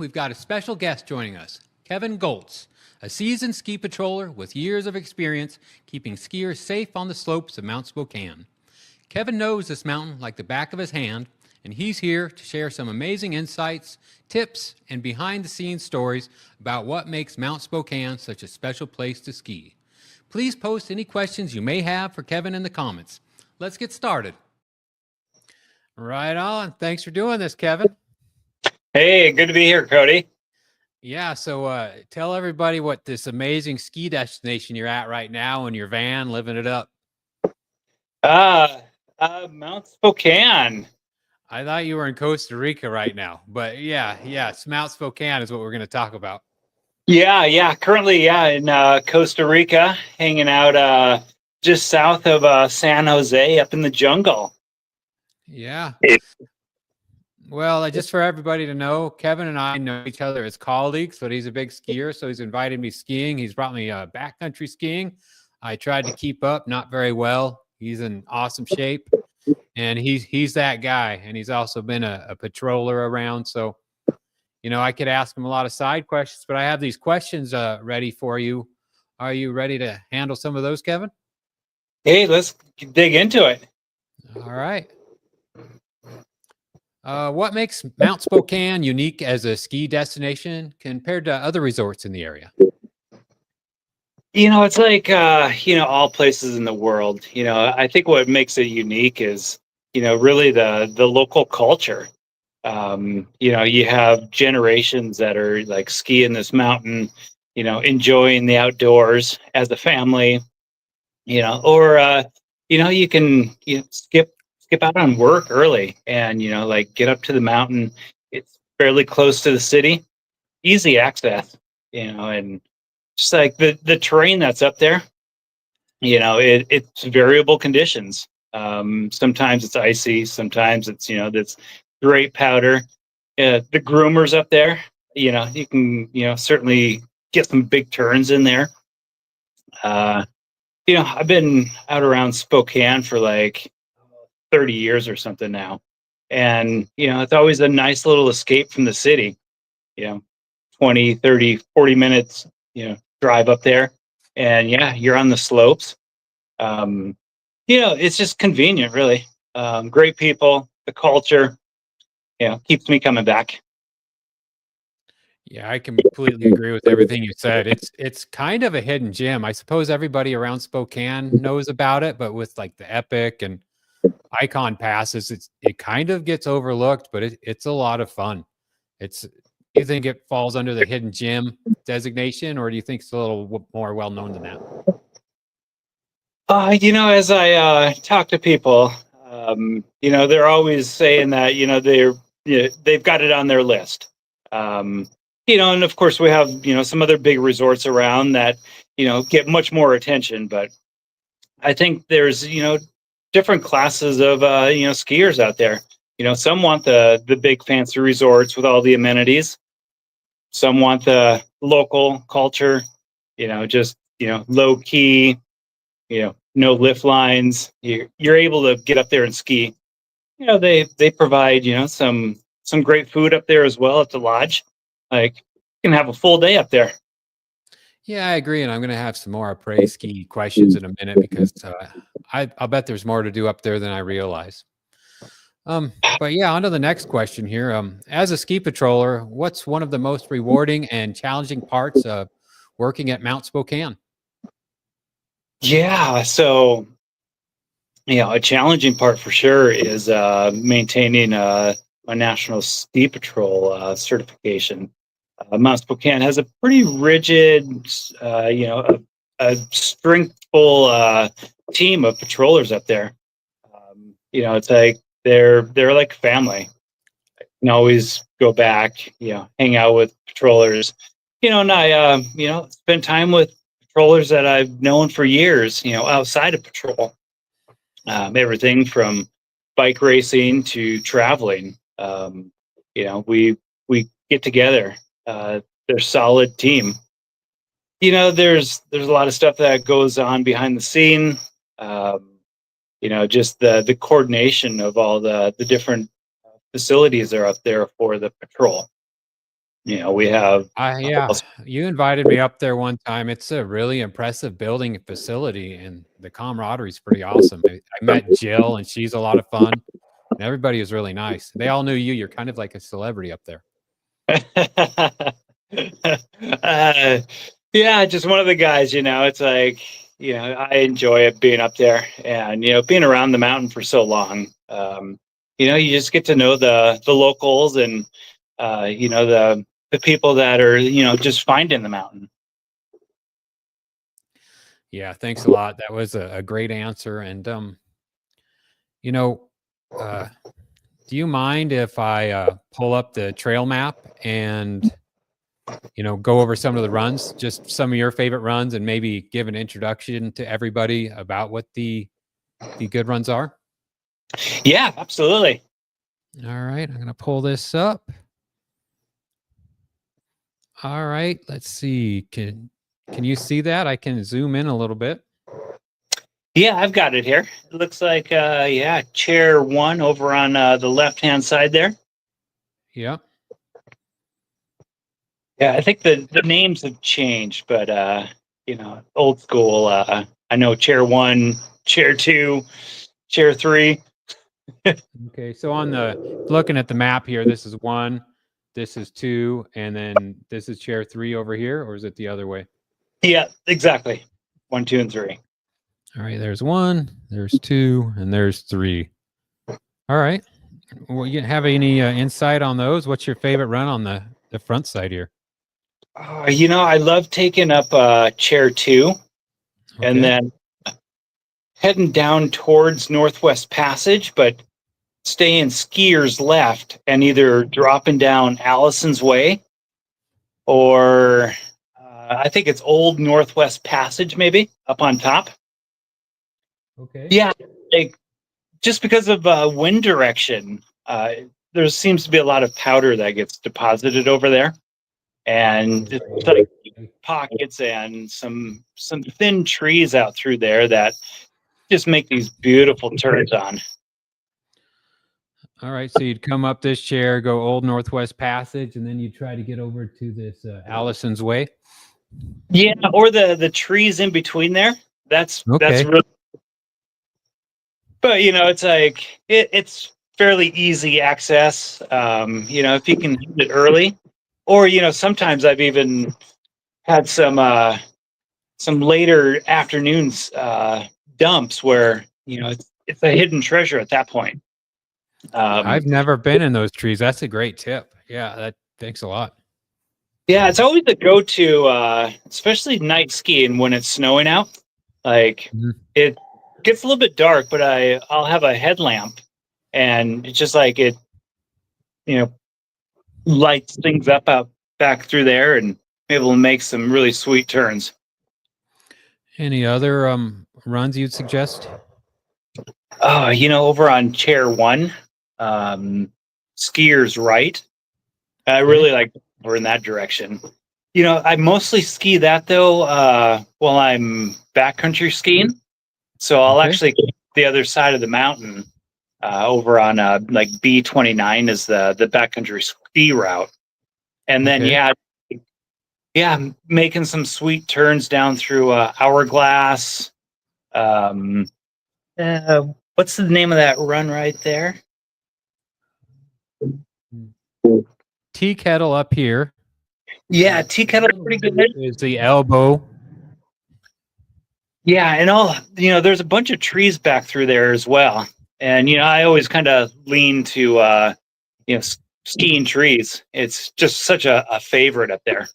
we've got a special guest joining us, Kevin Goltz, a seasoned ski patroller with years of experience keeping skiers safe on the slopes of Mount Spokane. Kevin knows this mountain like the back of his hand, and he's here to share some amazing insights, tips, and behind-the-scenes stories about what makes Mount Spokane such a special place to ski. Please post any questions you may have for Kevin in the comments. Let's get started. Right on. Thanks for doing this, Kevin. Hey, good to be here, Cody. Yeah, so tell everybody what this amazing ski destination you're at right now in your van, living it up. Mount Spokane. I thought you were in Costa Rica right now, but it's Mount Spokane is what we're going to talk about. Yeah. Currently, in Costa Rica, hanging out just south of San Jose, up in the jungle. Yeah. Well, just for everybody to know, Kevin and I know each other as colleagues, but he's a big skier, so he's invited me skiing. He's brought me backcountry skiing. I tried to keep up, not very well. He's in awesome shape, and he's that guy, and he's also been a patroller around. So, I could ask him a lot of side questions, but I have these questions ready for you. Are you ready to handle some of those, Kevin? Hey, let's dig into it. All right. What makes Mount Spokane unique as a ski destination compared to other resorts in the area? It's like, all places in the world. I think what makes it unique is, really the local culture. You have generations that are like skiing this mountain, enjoying the outdoors as a family, or you can skip out on work early and like get up to the mountain. It's fairly close to the city, easy access, and just like the terrain that's up there, it's variable conditions. Sometimes it's icy, sometimes it's that's great powder. The groomers up there, you can certainly get some big turns in there. I've been out around Spokane for like 30 years or something now. And, it's always a nice little escape from the city, 20, 30, 40 minutes, drive up there. And you're on the slopes. It's just convenient, really. Great people, the culture, keeps me coming back. Yeah, I completely agree with everything you said. It's kind of a hidden gem. I suppose everybody around Spokane knows about it, but with like the Epic and Icon passes, it kind of gets overlooked, but it's a lot of fun. Do you think it falls under the hidden gem designation, or do you think it's a little more well known than that? As I talk to people, they're always saying that they've got it on their list. And of course we have some other big resorts around that get much more attention, but I think there's different classes of skiers out there. Some want the big fancy resorts with all the amenities. Some want the local culture, just low key, no lift lines. You're able to get up there and ski. They provide some great food up there as well at the lodge. Like, you can have a full day up there. Yeah, I agree, and I'm going to have some more après ski questions in a minute because I'll bet there's more to do up there than I realize. But yeah, on to the next question here. As a ski patroller, what's one of the most rewarding and challenging parts of working at Mount Spokane? Yeah, so a challenging part for sure is maintaining a national ski patrol certification. Mount Spokane has a pretty rigid, a strengthful team of patrollers up there. It's like they're like family. I can always go back, hang out with patrollers, and I, spend time with patrollers that I've known for years, outside of patrol. Everything from bike racing to traveling. We get together. They're a solid team. There's a lot of stuff that goes on behind the scene. Just the coordination of all the different facilities that are up there for the patrol. We have Yeah, you invited me up there one time. It's a really impressive building and facility, and the camaraderie is pretty awesome. I met Jill, and she's a lot of fun. And everybody was really nice. They all knew you. You're kind of like a celebrity up there. yeah, just one of the guys. It's like I enjoy it being up there, and being around the mountain for so long. You just get to know the locals and the people that are just finding the mountain. Yeah, thanks a lot. That was a great answer. And you know, do you mind if I pull up the trail map and go over some of the runs, just some of your favorite runs, and maybe give an introduction to everybody about what the good runs are? Yeah, absolutely. All right, I'm gonna pull this up. All right, let's see. Can you see that? I can zoom in a little bit. Yeah, I've got it here. It looks like chair 1 over on the left-hand side there. Yeah. Yeah, I think the names have changed, but old school. I know chair 1, chair 2, chair 3. Okay, so looking at the map here, this is 1, this is 2, and then this is chair 3 over here, or is it the other way? Yeah, exactly. 1, 2, and 3. All right, there's 1, there's 2, and there's 3. All right. Well, you have any insight on those? What's your favorite run on the front side here? I love taking up chair 2, and Okay. then heading down towards Northwest Passage, but staying skiers left and either dropping down Allison's Way or I think it's Old Northwest Passage, maybe up on top. Okay. Yeah, like, just because of wind direction, there seems to be a lot of powder that gets deposited over there, and it's like pockets and some thin trees out through there that just make these beautiful turns on. All right, so you'd come up this chair, go Old Northwest Passage, and then you try to get over to this Allison's Way. Yeah, or the trees in between there. That's Okay. really. But it's like it's fairly easy access. If you can hit it early, or sometimes I've even had some later afternoons dumps where it's a hidden treasure at that point. I've never been in those trees. That's a great tip. Yeah, thanks a lot. Yeah, it's always a go-to, especially night skiing when it's snowing out. Like it gets a little bit dark, but I'll have a headlamp, and it's just like it, you know, lights things up out back through there, and be able to make some really sweet turns. Any other runs you'd suggest? Oh, over on chair 1, skiers right. I really like over in that direction. I mostly ski that though while I'm backcountry skiing. So I'll actually go the other side of the mountain over on like B29 is the backcountry ski route, and then making some sweet turns down through Hourglass. What's the name of that run right there? Tea Kettle up here. Yeah, Tea Kettle pretty good. Is the Elbow. Yeah, and there's a bunch of trees back through there as well. And I always kind of lean to skiing trees. It's just such a favorite up there.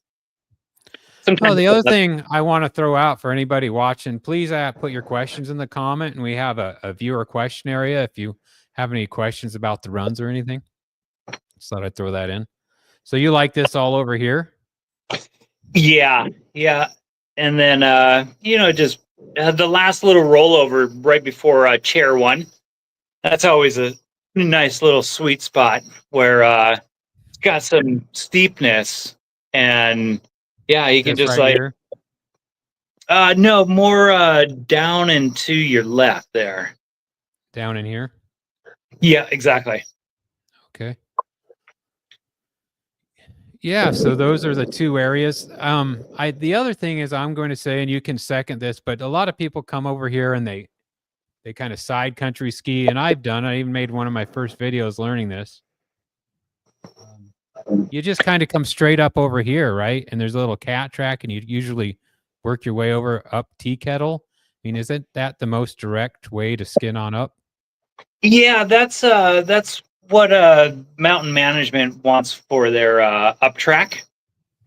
Sometimes the other thing I want to throw out for anybody watching, please put your questions in the comment, and we have a viewer question area if you have any questions about the runs or anything. Just thought I'd throw that in. So you like this all over here? Yeah. And then just the last little rollover right before chair 1. That's always a nice little sweet spot where it's got some steepness, and you can just right here? no, more down and to your left there. Down in here? Yeah, exactly. Okay. Yeah, so those are the two areas. The other thing is I'm going to say, and you can second this, but a lot of people come over here and they kind of side country ski, and I've done. I even made one of my first videos learning this. Um, you just kind of come straight up over here, right? And there's a little cat track, and you usually work your way over up Tea Kettle. I mean, isn't that the most direct way to skin on up? Yeah, that's what mountain management wants for their up track.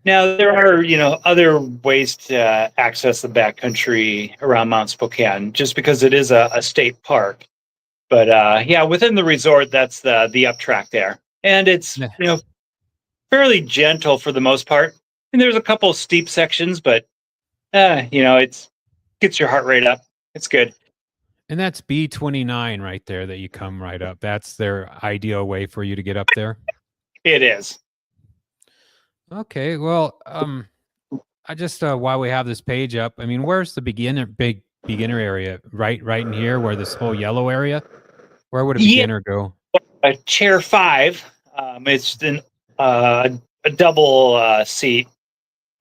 Now there are, other ways to access the backcountry around Mount Spokane, just because it is a state park. But yeah, within the resort, that's the up track there, and it's Yeah. fairly gentle for the most part. And there's a couple of steep sections, but it's gets your heart rate up. It's good. And that's B29 right there that you come right up. That's their ideal way for you to get up there. It is. Okay, well, I just while we have this page up, I mean, where's the big beginner area? Right in here, where this whole yellow area. Where would a Yeah, beginner go? a chair five. It's a double seat,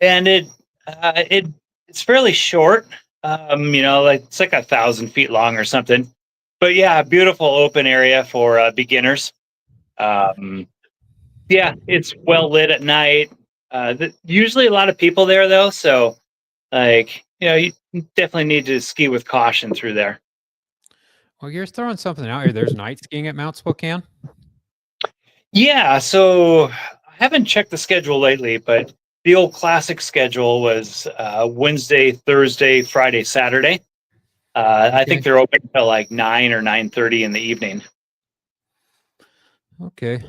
and it's fairly short. Like it's like 1,000 feet long or something. But yeah, beautiful open area for beginners. Um, yeah, it's well lit at night. Usually a lot of people there though, so like you definitely need to ski with caution through there. Well, you're throwing something out here. There's night skiing at Mount Spokane. Yeah, so I haven't checked the schedule lately, but the old classic schedule was Wednesday, Thursday, Friday, Saturday. I Okay. think they're open till like 9 or 9:30 in the evening. Okay.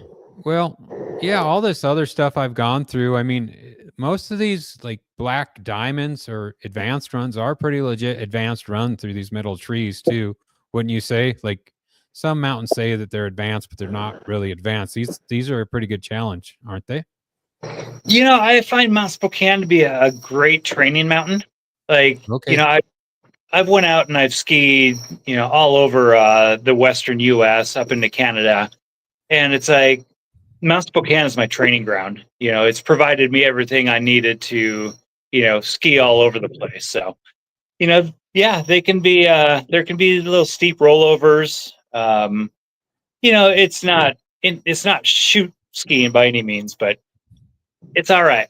Well, yeah, all this other stuff I've gone through. I mean, most of these like black diamonds or advanced runs are pretty legit advanced run through these middle trees too. Wouldn't you say? Like some mountains say that they're advanced, but they're not really advanced. These are a pretty good challenge, aren't they? I find Mount Spokane to be a great training mountain. Like, Okay. I've went out and I've skied, all over the Western U.S. up into Canada, and it's like Mount Spokane is my training ground. It's provided me everything I needed to, ski all over the place. So, yeah, they can be there can be little steep rollovers. It's not shoot skiing by any means, but it's all right.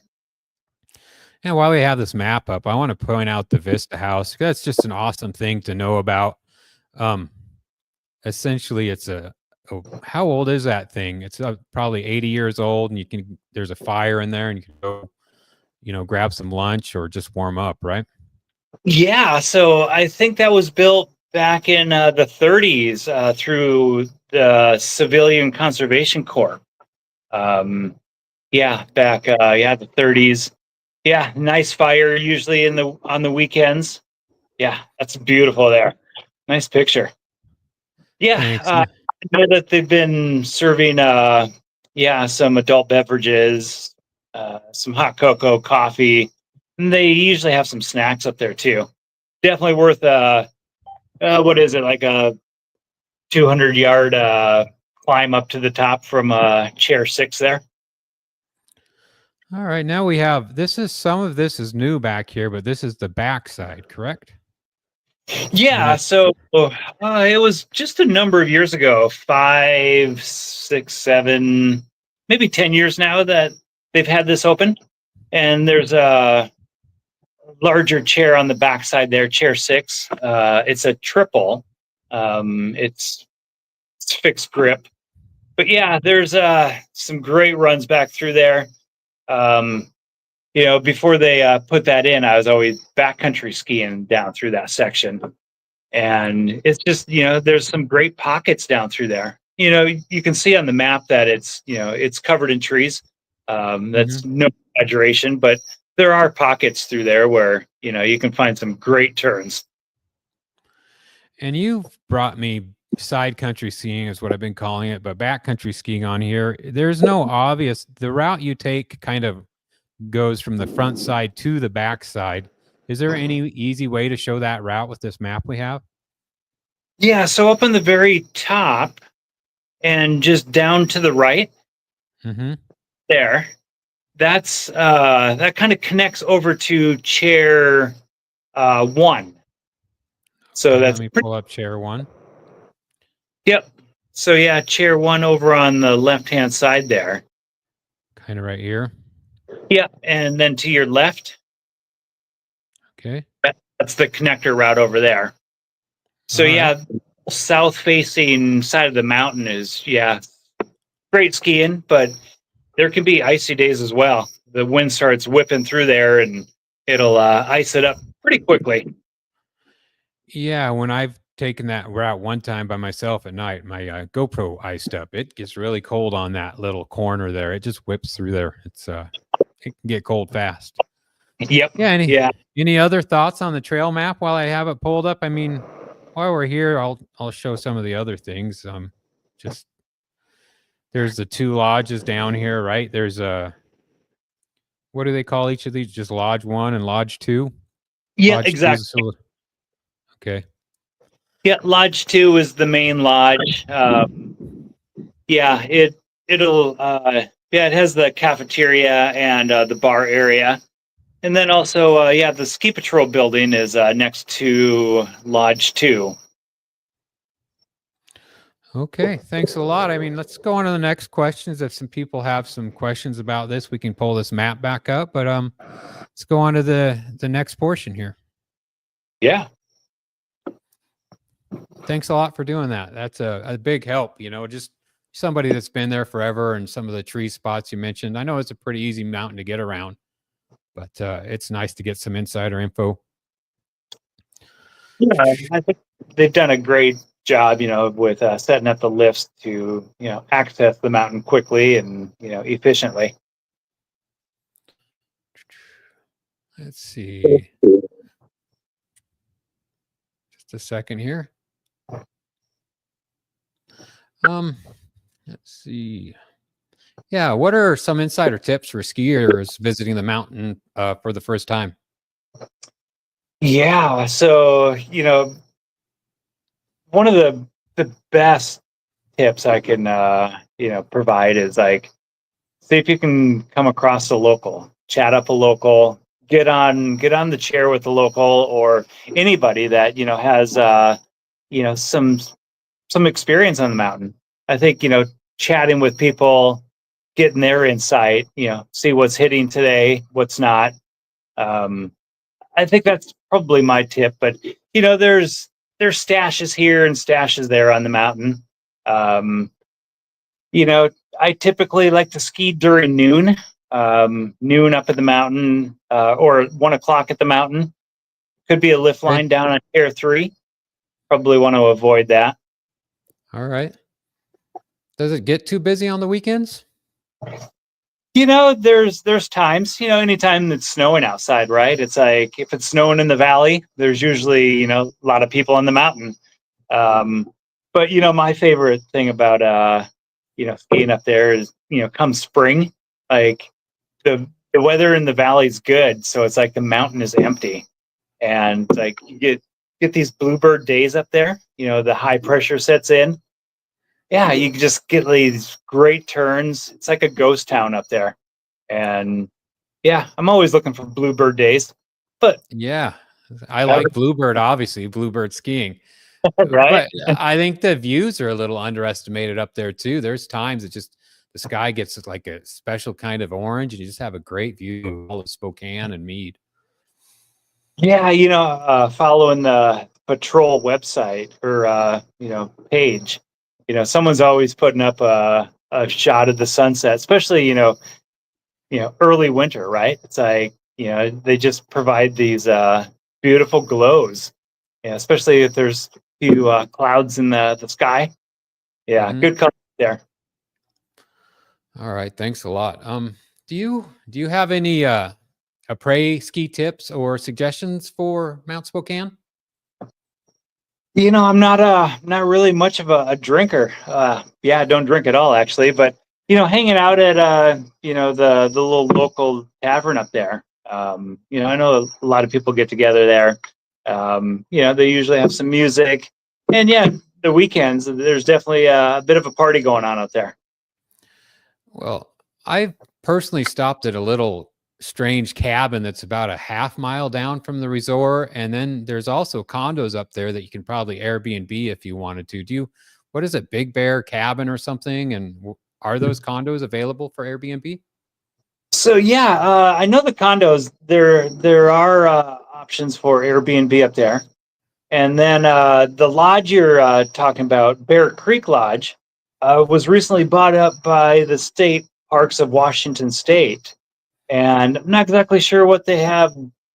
And while we have this map up, I want to point out the Vista House. That's just an awesome thing to know about. Um, Essentially, it's how old is that thing? It's probably 80 years old, and there's a fire in there, and you can go, grab some lunch or just warm up, right? Yeah, so I think that was built back in the 30s through the Civilian Conservation Corps. Um, yeah, back the 30s. Yeah, nice fire usually in the on the weekends. Yeah, that's beautiful there. Nice picture. Yeah, Thanks. I know that they've been serving some adult beverages, some hot cocoa, coffee, and they usually have some snacks up there too. Definitely worth what is it, like a 200-yard climb up to the top from chair 6 there. All right, now we have some of this is new back here, but this is the back side, correct? And Yeah, it, so it was just a number of years ago, 5, 6, 7, maybe 10 years now that they've had this open. And there's a larger chair on the backside there, chair 6. It's a triple. It's fixed grip. But yeah, there's some great runs back through there. Um, before they put that in, I was always backcountry skiing down through that section. And it's just, there's some great pockets down through there. You can see on the map that it's covered in trees. That's Mhm. no exaggeration, but there are pockets through there where, you can find some great turns. And you've brought me side country skiing is what I've been calling it, but backcountry skiing on here. There's no obvious. The route you take kind of goes from the front side to the back side. Is there any easy way to show that route with this map we have? Yeah, so up on the very top and just down to the right Mm-hmm. there, That's that kind of connects over to chair 1. So Okay, let that's me pretty, pull up chair one. yep. So yeah, chair 1 over on the left-hand side there. Kind of right here. Yeah, and then to your left, Okay. that's the connector route over there. So All right. yeah, south-facing side of the mountain is, yeah, great skiing, but there can be icy days as well. The wind starts whipping through there, and it'll ice it up pretty quickly. Yeah, when I've taken that route one time by myself at night, my GoPro iced up. It gets really cold on that little corner there. It just whips through there. It can get cold fast. Yep. Yeah. Yeah. Any other thoughts on the trail map while I have it pulled up? I mean, while we're here, I'll show some of the other things. Just there's the 2 lodges down here, right? There's what do they call each of these? Just Lodge 1 and Lodge 2. Yeah, Lodge 2 is exactly. so okay. Yeah, Lodge 2 is the main lodge. Yeah, it'll yeah, it has the cafeteria and the bar area. And then also yeah, the ski patrol building is next to Lodge 2. Okay, thanks a lot. I mean, let's go on to the next questions. If some people have some questions about this, we can pull this map back up. But let's go on to the next portion here. Yeah. Thanks a lot for doing that. That's a big help. Just somebody that's been there forever, and some of the tree spots you mentioned. I know it's a pretty easy mountain to get around, but it's nice to get some insider info. Yeah, I think they've done a great job, with setting up the lifts to, access the mountain quickly and, efficiently. Let's see. Just a second here. Let's see. Yeah, what are some insider tips for skiers visiting the mountain for the first time? Yeah, so, one of the best tips I can provide is like, see if you can come across a local, chat up a local, get on the chair with a local or anybody that has some experience on the mountain. I think chatting with people, getting their insight, see what's hitting today, what's not. um I think that's probably my tip, but there's stashes here and stashes there on the mountain. um you know, I typically like to ski during noon. Noon up at the mountain, or 1 o'clock at the mountain. Could be a lift Okay. line down on Tier 3. Probably want to avoid that. All right. Does it get too busy on the weekends? There's times, anytime it's snowing outside, right? It's like if it's snowing in the valley, there's usually, a lot of people on the mountain. Um, but my favorite thing about skiing up there is, come spring, like the weather in the valley is good, so it's like the mountain is empty, and like you get these bluebird days up there. The high pressure sets in. Yeah, you can just get these great turns. It's like a ghost town up there, and yeah, I'm always looking for bluebird days. But Yeah. I like bluebird, obviously, bluebird skiing. right, But I think the views are a little underestimated up there too. There's times it just the sky gets like a special kind of orange, and you just have a great view of all of Spokane and Mead. yeah, following the patrol website or page, someone's always putting up a shot of the sunset, especially early winter, right? It's like they just provide these beautiful glows, especially if there's a few clouds in the sky. Yeah, Mhm. good color there. All right, thanks a lot. Do you have any après ski tips or suggestions for Mount Spokane? I'm not really much of a drinker. Yeah, I don't drink at all actually, but hanging out at the little local tavern up there. I know a lot of people get together there. They usually have some music, and yeah, the weekends there's definitely a bit of a party going on out there. Well, I've personally stopped at a little strange cabin that's about a half mile down from the resort, and then there's also condos up there that you can probably Airbnb if you wanted to. What is it, Big Bear Cabin or something? And are those condos available for Airbnb? So yeah, I know the condos. There are options for Airbnb up there, and then the lodge you're talking about, Bear Creek Lodge, was recently bought up by the state parks of Washington State, and I'm not exactly sure what they have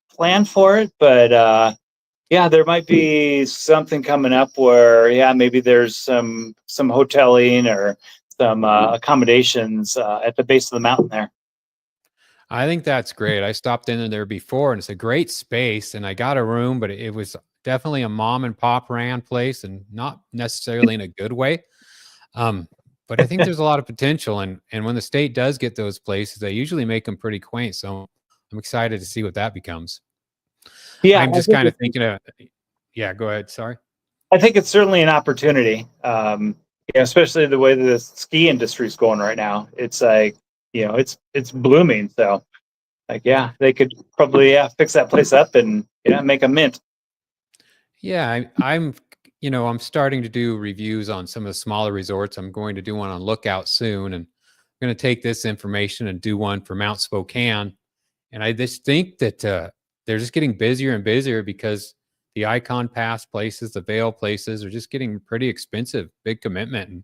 planned for it, but yeah, there might be something coming up where yeah, maybe there's some hoteling or some accommodations at the base of the mountain there. I think that's great. I stopped in there before and it's a great space and I got a room, but it was definitely a mom and pop ran place and not necessarily in a good way. Um, but I think there's a lot of potential and when the state does get those places, they usually make them pretty quaint. So I'm excited to see what that becomes. Yeah, I'm just kind of thinking of yeah, go ahead. Sorry. I think it's certainly an opportunity. Yeah, especially the way that the ski industry is going right now. It's like it's blooming. So like yeah, they could probably fix that place up and make a mint. Yeah, I'm starting to do reviews on some of the smaller resorts. I'm going to do one on Lookout soon, and I'm going to take this information and do one for Mount Spokane. And I just think that they're just getting busier and busier because the Icon Pass places, the Vail places, are just getting pretty expensive, big commitment. And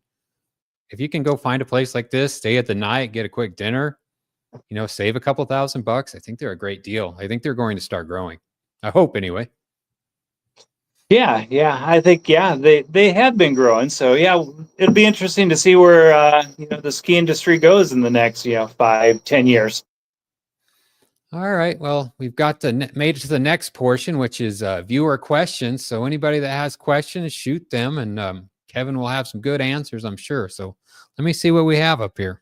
if you can go find a place like this, stay at the night, get a quick dinner, save a couple $1,000, I think they're a great deal. I think they're going to start growing. I hope anyway. Yeah, yeah, I think they have been growing. So yeah, it'll be interesting to see where the ski industry goes in the next 5-10 years. All right. Well, we've got made it to the next portion, which is viewer questions. So anybody that has questions, shoot them, and Kevin will have some good answers, I'm sure. So let me see what we have up here.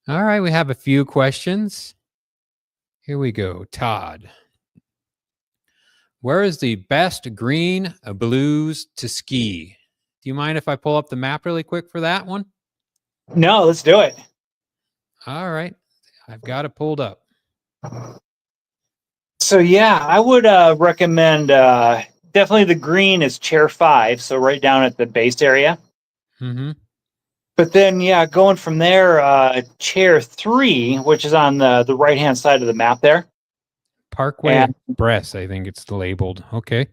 All right, we have a few questions. Here we go. Todd, where is the best green blues to ski? Do you mind if I pull up the map really quick for that one? No, let's do it. All right, I've got it pulled up. So yeah, I would recommend definitely the green is chair 5, so right down at the base area. Mm-hmm. But then yeah, going from there, chair 3, which is on the right hand side of the map there. Parkway Express, I think it's labeled. Okay.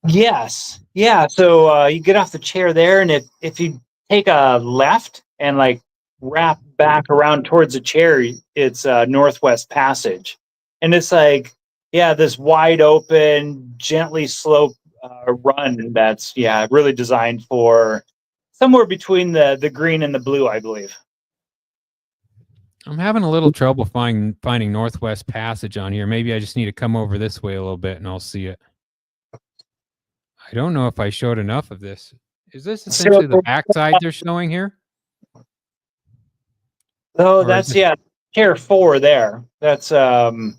Yes, yeah. So you get off the chair there, and if you take a left and like wrap back around towards the chair, it's Northwest Passage, and it's like this wide open, gently sloped run that's really designed for somewhere between the green and the blue, I believe. I'm having a little trouble finding Northwest Passage on here. Maybe I just need to come over this way a little bit and I'll see it. I don't know if I showed enough of this. Is this essentially the backside they're showing here? Oh, that's chair 4 there. That's the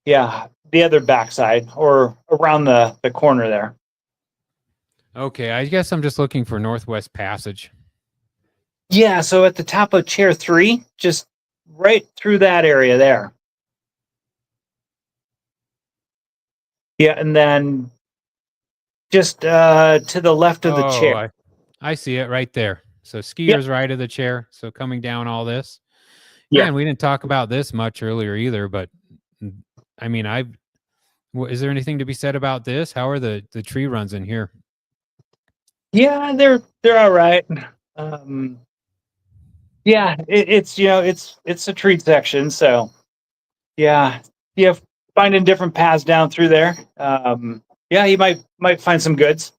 other backside or around the corner there. Okay, I guess I'm just looking for Northwest Passage. Yeah, so at the top of chair 3, just right through that area there. Yeah, and then just to the left of the chair. I see it right there. So skier's right of the chair. So coming down all this. Yeah, Man, we didn't talk about this much earlier either, but I mean, is there anything to be said about this? How are the tree runs in here? Yeah, they're all right. Yeah, it's it's a tree section, so yeah, finding different paths down through there. Yeah, you might find some goods.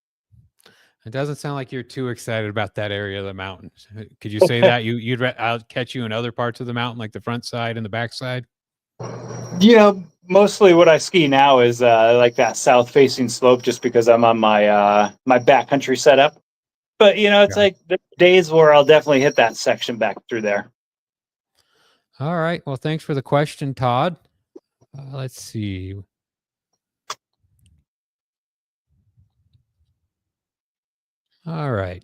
It doesn't sound like you're too excited about that area of the mountain. Could you say that I'll catch you in other parts of the mountain, like the front side and the back side? Mostly what I ski now is like that south facing slope, just because I'm on my my backcountry setup. But it's like the days where I'll definitely hit that section back through there. All right. Well, thanks for the question, Todd. Let's see. All right.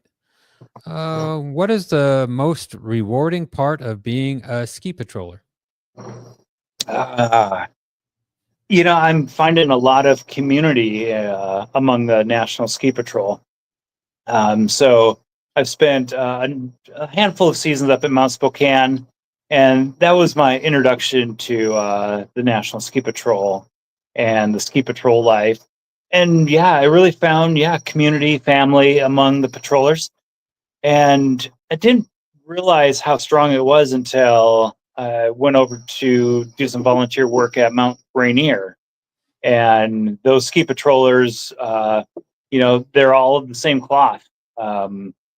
What is the most rewarding part of being a ski patroller? Uh, I'm finding a lot of community among the National Ski Patrol. So I've spent a handful of seasons up at Mount Spokane, and that was my introduction to the National Ski Patrol and the ski patrol life. And yeah, I really found community, family among the patrollers, and I didn't realize how strong it was until I went over to do some volunteer work at Mount Rainier, and those ski patrollers, they're all of the same cloth.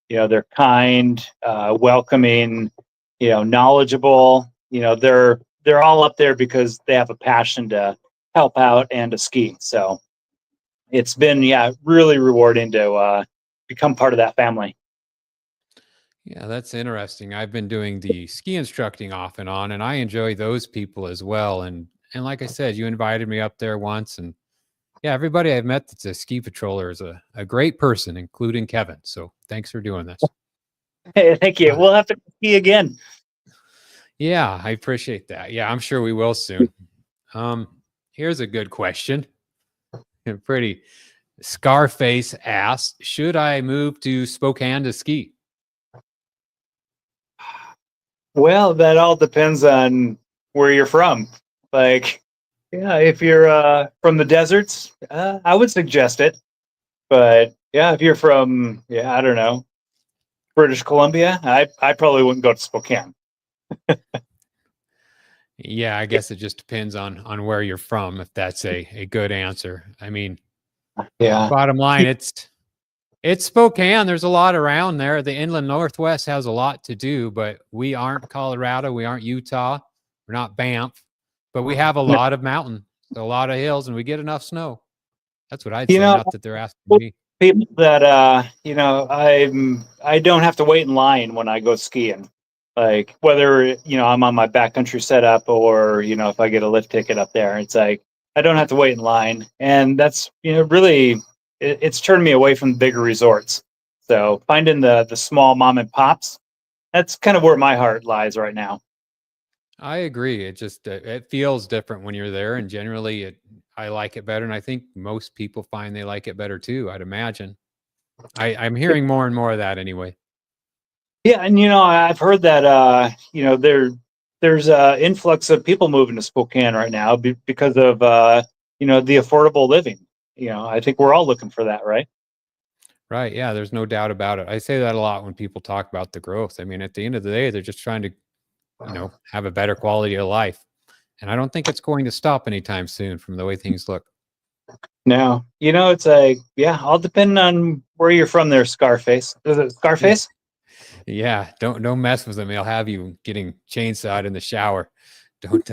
They're kind, welcoming, knowledgeable. They're all up there because they have a passion to help out and to ski. So it's been really rewarding to become part of that family. Yeah, that's interesting. I've been doing the ski instructing off and on, and I enjoy those people as well. And like I said, you invited me up there once, and yeah, everybody I've met that's a ski patroller is a great person, including Kevin. So thanks for doing this. Hey, thank you. Uh, We'll have to ski again. yeah, I appreciate that. Yeah, I'm sure we will soon. Um, Here's a good question. Pretty Scarface asked, should I move to Spokane to ski? Well, that all depends on where you're from. Like, yeah, if you're from the deserts, I would suggest it. But yeah, if you're from, I don't know, British Columbia, I probably wouldn't go to Spokane. Yeah, I guess it just depends on where you're from, if that's a good answer. I mean, Yeah. bottom line, it's Spokane. There's a lot around there. The inland Northwest has a lot to do, but we aren't Colorado. We aren't Utah. We're not Banff, but we have a lot of mountain, a lot of hills, and we get enough snow. That's what I'd You say. know, Not that they're asking me. people that I don't have to wait in line when I go skiing. Like whether I'm on my backcountry setup or if I get a lift ticket up there, it's like I don't have to wait in line, and that's really it's turned me away from the bigger resorts. So finding the small mom and pops, that's kind of where my heart lies right now. I agree. It just it feels different when you're there, and generally, I like it better, and I think most people find they like it better too. I'd imagine. I'm hearing more and more of that anyway. Yeah, and I've heard that there's a influx of people moving to Spokane right now because of the affordable living. I think we're all looking for that, right? Right. Yeah. There's no doubt about it. I say that a lot when people talk about the growth. I mean, at the end of the day, they're just trying to, have a better quality of life. And I don't think it's going to stop anytime soon from the way things look. No, it's like all depending on where you're from. There, Scarface. Is it Scarface? Yeah. Don't mess with them. They'll have you getting chainsawed in the shower. Don't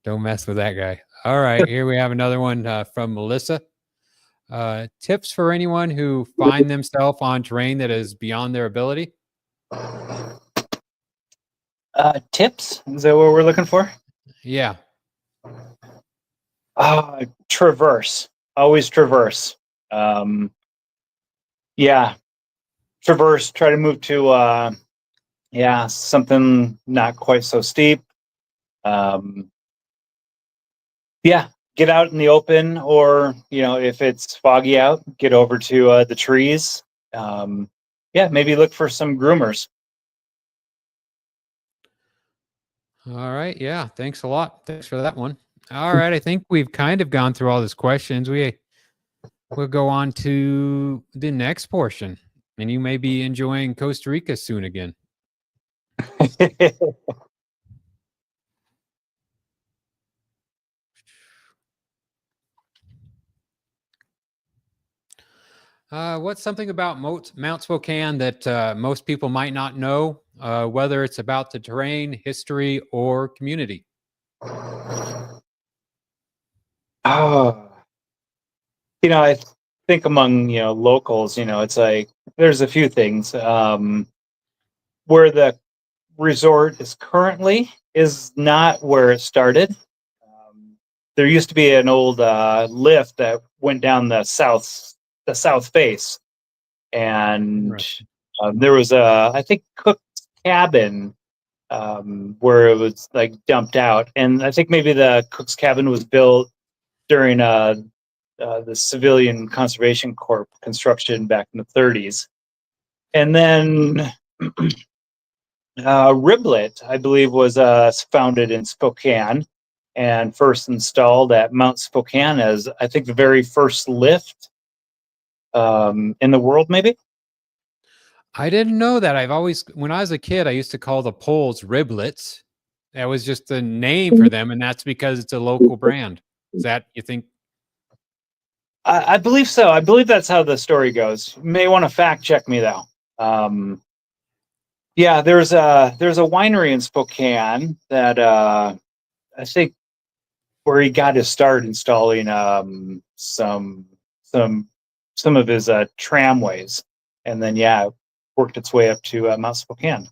don't mess with that guy. All right. Here we have another one from Melissa. Tips for anyone who find themselves on terrain that is beyond their ability. Tips? Is that what we're looking for? Yeah. Traverse. Always traverse. Um, yeah, traverse. Try to move to something not quite so steep. Um, yeah, get out in the open, or if it's foggy out, get over to the trees. Maybe look for some groomers. All right. Yeah. Thanks a lot. Thanks for that one. All right. I think we've kind of gone through all these questions. We'll go on to the next portion, and you may be enjoying Costa Rica soon again. What's something about Mount Spokane that most people might not know, whether it's about the terrain, history, or community? Oh, I think among locals, it's like there's a few things. Where the resort is currently is not where it started. There used to be an old lift that went down the south face, and Interesting. There was a, I think, cook's cabin where it was like dumped out, and I think maybe the cook's cabin was built during the Civilian Conservation Corps construction back in the 30s, and then Riblet, I believe, was founded in Spokane and first installed at Mount Spokane as, I think, the very first lift in the world, maybe. I didn't know that. When I was a kid, I used to call the poles riblets. That was just the name for them, and that's because it's a local brand. Is that, you think? I believe so. I believe that's how the story goes. You may want to fact check me though. Yeah, there's a winery in Spokane that I think where he got his start installing some of his tramways, and then worked its way up to Mount Spokane.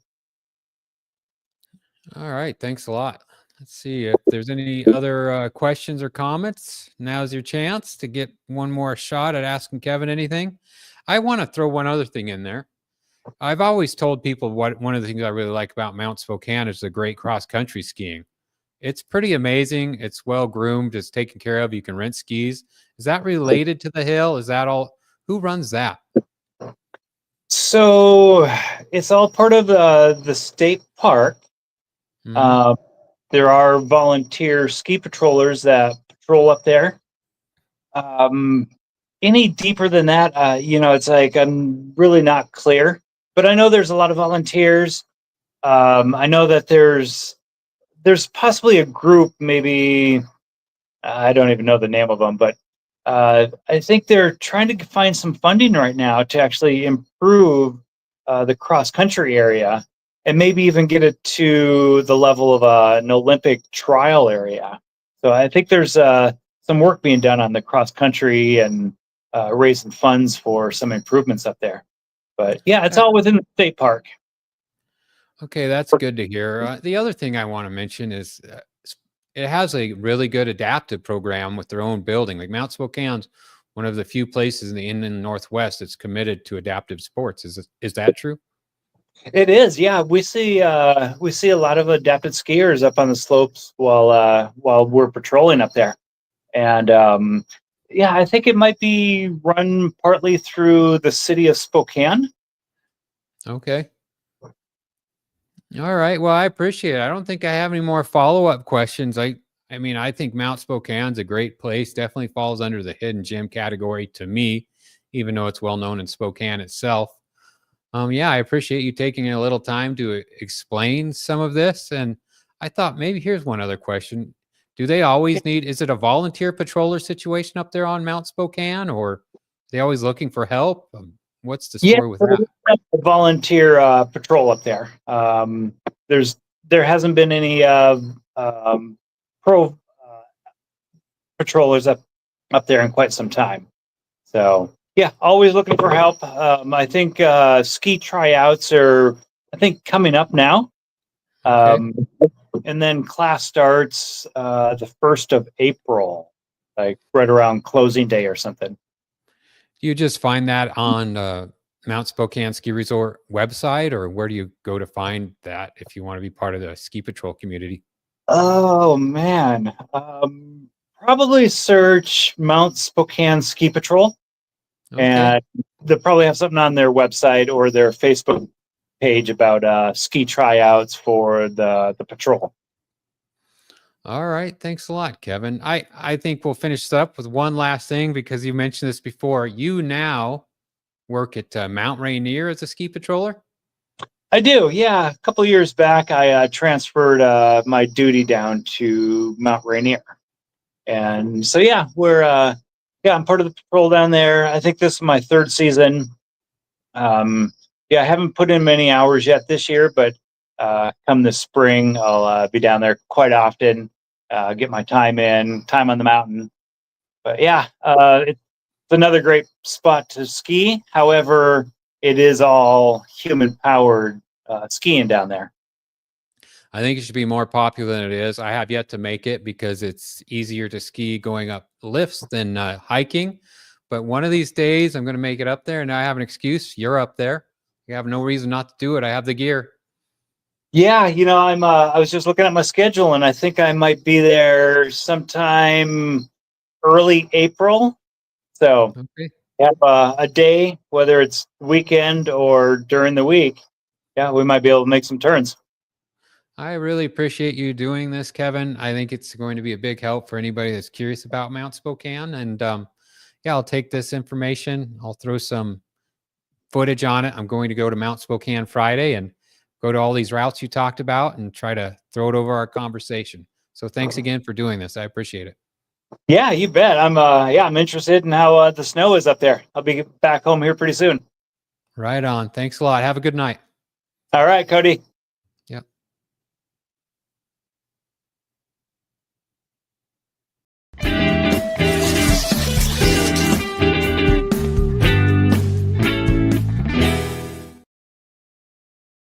All right, thanks a lot. Let's see if there's any other questions or comments. Now's your chance to get one more shot at asking Kevin anything. I want to throw one other thing in there. I've always told people one of the things I really like about Mount Spokane is the great cross country skiing. It's pretty amazing. It's well groomed. It's taken care of. You can rent skis. Is that related to the hill? Is that all? Who runs that? So it's all part of the state park. Mhm. There are volunteer ski patrollers that patrol up there. Any deeper than that, it's like I'm really not clear. But I know there's a lot of volunteers. I know that there's possibly a group, maybe I don't even know the name of them, but I think they're trying to find some funding right now to actually improve the cross country area and maybe even get it to the level of an Olympic trial area. So I think there's some work being done on the cross country and raising funds for some improvements up there. But yeah, it's all within the state park. Okay, that's good to hear. The other thing I want to mention is it has a really good adaptive program with their own building. Like Mount Spokane's one of the few places in the inland Northwest that's committed to adaptive sports. Is that true? It is, yeah. We see a lot of adapted skiers up on the slopes while we're patrolling up there, and yeah, I think it might be run partly through the city of Spokane. Okay. All right. Well, I appreciate it. I don't think I have any more follow-up questions. I mean, I think Mount Spokane's a great place. Definitely falls under the hidden gem category to me, even though it's well known in Spokane itself. Yeah, I appreciate you taking a little time to explain some of this. And I thought maybe here's one other question. Do they always need, is it a volunteer patroller situation up there on Mount Spokane, or are they always looking for help? What's the Yeah, story with that? volunteer patrol up there. There hasn't been any pro patrollers up there in quite some time. So yeah, always looking for help. I think ski tryouts are, I think, coming up now. Okay. Um, and then class starts the 1st of April, like right around closing day or something. Do you just find that on Mount Spokane Ski Resort website, or where do you go to find that if you want to be part of the ski patrol community? Oh man, probably search Mount Spokane Ski Patrol, Okay. and they'll probably have something on their website or their Facebook page about ski tryouts for the patrol. All right. Thanks a lot, Kevin. I think we'll finish this up with one last thing because you mentioned this before. You now work at Mount Rainier as a ski patroller. I do, yeah. A couple of years back, I transferred my duty down to Mount Rainier, and so yeah, I'm part of the patrol down there. I think this is my third season. Yeah, I haven't put in many hours yet this year, but come this spring, I'll be down there quite often, get my time on the mountain. But yeah, it's another great spot to ski. However, it is all human powered skiing down there. I think it should be more popular than it is. I have yet to make it because it's easier to ski going up lifts than hiking. But one of these days, I'm going to make it up there, and now I have an excuse. You're up there. You have no reason not to do it. I have the gear. Yeah, I was just looking at my schedule, and I think I might be there sometime early April. So Okay. have a day, whether it's weekend or during the week. Yeah, we might be able to make some turns. I really appreciate you doing this, Kevin. I think it's going to be a big help for anybody that's curious about Mount Spokane. And yeah, I'll take this information. I'll throw some footage on it. I'm going to go to Mount Spokane Friday and go to all these routes you talked about and try to throw it over our conversation. So thanks again for doing this. I appreciate it. Yeah, you bet. I'm interested in how the snow is up there. I'll be back home here pretty soon. Right on. Thanks a lot. Have a good night. All right, Cody.